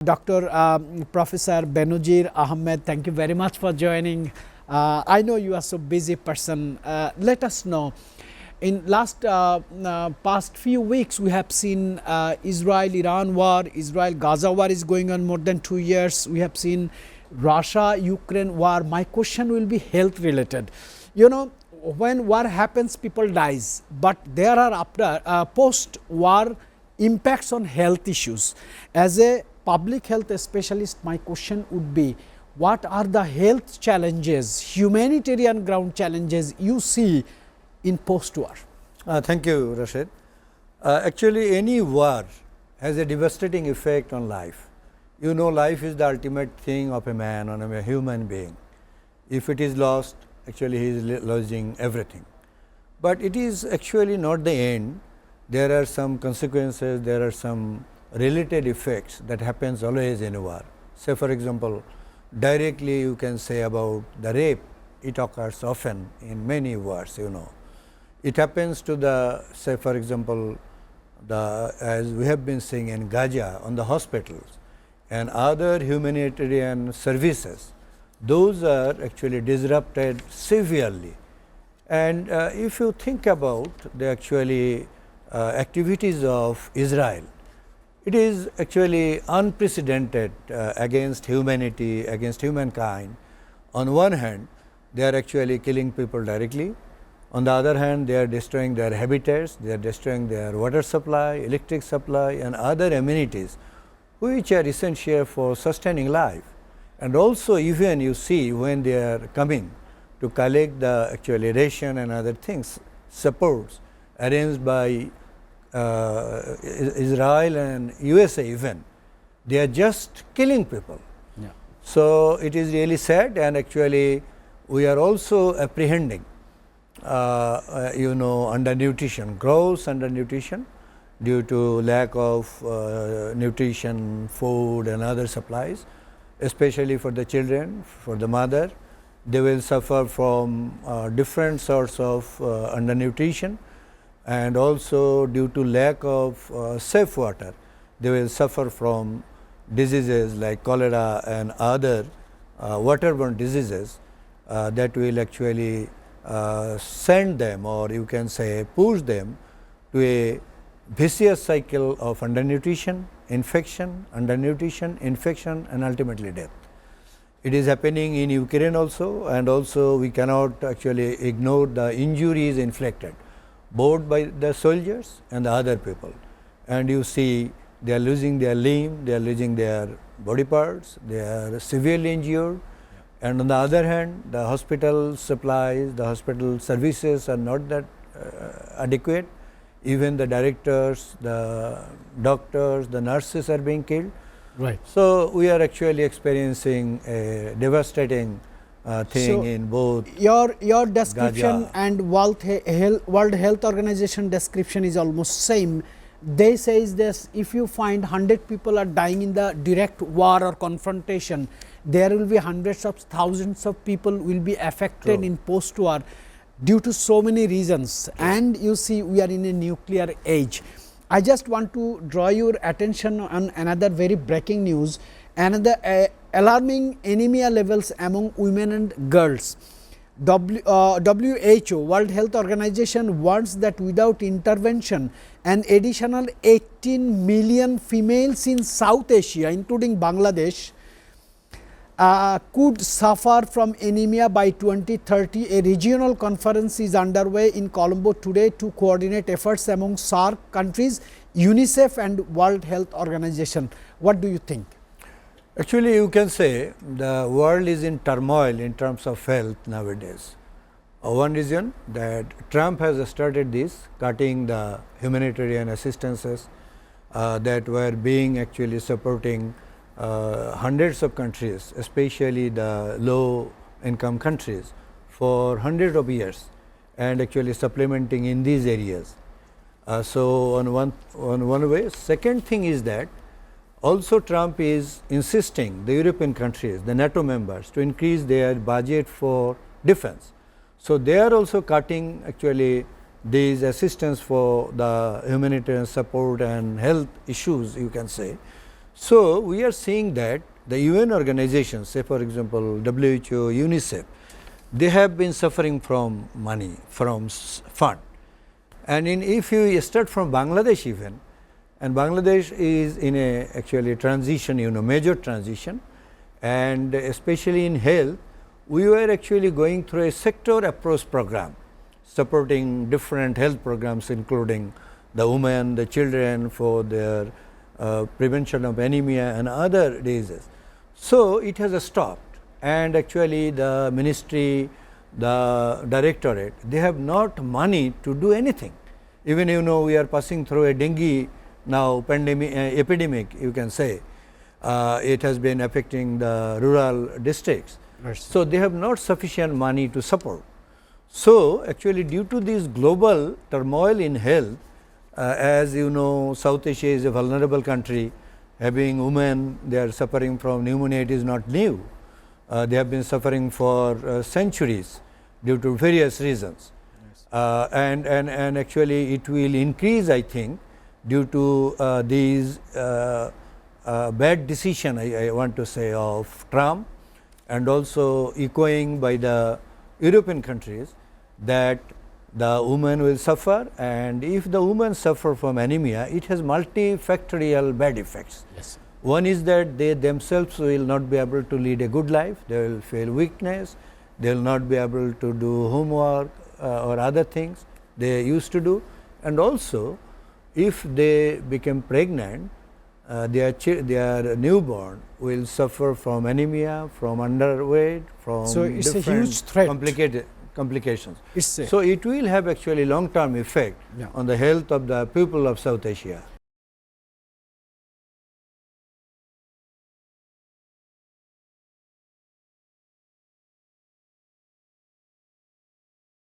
Dr. Professor Benazir Ahmed, thank you very much for joining. I know you are so busy person. Let us know. In last past few weeks, we have seen Israel-Iran war, Israel-Gaza war is going on more than 2 years. We have seen Russia-Ukraine war. My question will be health related. You know, when war happens, people dies, but there are after post-war impacts on health issues. As a public health specialist, my question would be, what are the health challenges, humanitarian ground challenges you see in post-war? Thank you, Rashid. Actually, any war has a devastating effect on life. You know, life is the ultimate thing of a man, or a human being. If it is lost, actually he is losing everything. But it is actually not the end. There are some consequences, there are some related effects that happens always in a war. Say for example, directly you can say about the rape, it occurs often in many wars, you know. It happens to the, say for example, as we have been seeing in Gaza on the hospitals and other humanitarian services, those are actually disrupted severely. And if you think about the actually activities of Israel, it is actually unprecedented against humanity, against humankind. On one hand, they are actually killing people directly. On the other hand, they are destroying their habitats, they are destroying their water supply, electric supply and other amenities which are essential for sustaining life. And also even you see when they are coming to collect the actually ration and other things, supports arranged by Israel and USA even, they are just killing people. Yeah. So it is really sad, and actually we are also apprehending you know, undernutrition, gross undernutrition due to lack of nutrition, food and other supplies, especially for the children, for the mother. They will suffer from different sorts of undernutrition, and also due to lack of safe water, they will suffer from diseases like cholera and other waterborne diseases that will actually send them, or you can say push them to a vicious cycle of undernutrition, infection, undernutrition, infection and ultimately death. It is happening in Ukraine also, and also we cannot actually ignore the injuries inflicted both by the soldiers and the other people. And you see they are losing their limb, they are losing their body parts, they are severely injured. And on the other hand, the hospital supplies, the hospital services are not that adequate. Even the directors, the doctors, the nurses are being killed. Right. So we are actually experiencing a devastating thing in both. Your description Gaza and World Health Organization description is almost same. They says this: if you find 100 people are dying in the direct war or confrontation, there will be hundreds of thousands of people will be affected True. in post-war due to so many reasons. And you see, we are in a nuclear age. I just want to draw your attention on another very breaking news, another alarming anemia levels among women and girls. WHO, World Health Organization, warns that without intervention, an additional 18 million females in South Asia, including Bangladesh, could suffer from anemia by 2030. A regional conference is underway in Colombo today to coordinate efforts among SAARC countries, UNICEF and World Health Organization. What do you think? Actually, you can say the world is in turmoil in terms of health nowadays. One reason that Trump has started this, cutting the humanitarian assistances that were being actually supporting hundreds of countries, especially the low income countries, for hundreds of years, and actually supplementing in these areas. So on one way. Second thing is that also Trump is insisting the European countries, the NATO members, to increase their budget for defense. So they are also cutting actually these assistance for the humanitarian support and health issues, you can say. So, we are seeing that the UN organizations, say for example, WHO, UNICEF, they have been suffering from money, from fund. And if you start from Bangladesh even, and Bangladesh is in a actually transition, major transition, and especially in health, we were actually going through a sector approach program, supporting different health programs, including the women, the children, for their prevention of anemia and other diseases. So, it has stopped, and actually the ministry, the directorate, they have not money to do anything. Even we are passing through a dengue now pandemic, epidemic, you can say. It has been affecting the rural districts. So, they have not sufficient money to support. So, actually due to this global turmoil in health, as South Asia is a vulnerable country, having women, they are suffering from pneumonia, it is not new. They have been suffering for centuries due to various reasons. And actually it will increase, I think, due to these bad decision, I want to say, of Trump, and also echoing by the European countries, that the woman will suffer, and if the women suffer from anemia, it has multifactorial bad effects. Yes. One is that they themselves will not be able to lead a good life, they will feel weakness, they will not be able to do homework or other things they used to do, and also if they become pregnant, their newborn will suffer from anemia, from underweight, from so it's different a huge threat. Complications. It's So, it will have actually long term effect Yeah. on the health of the people of South Asia.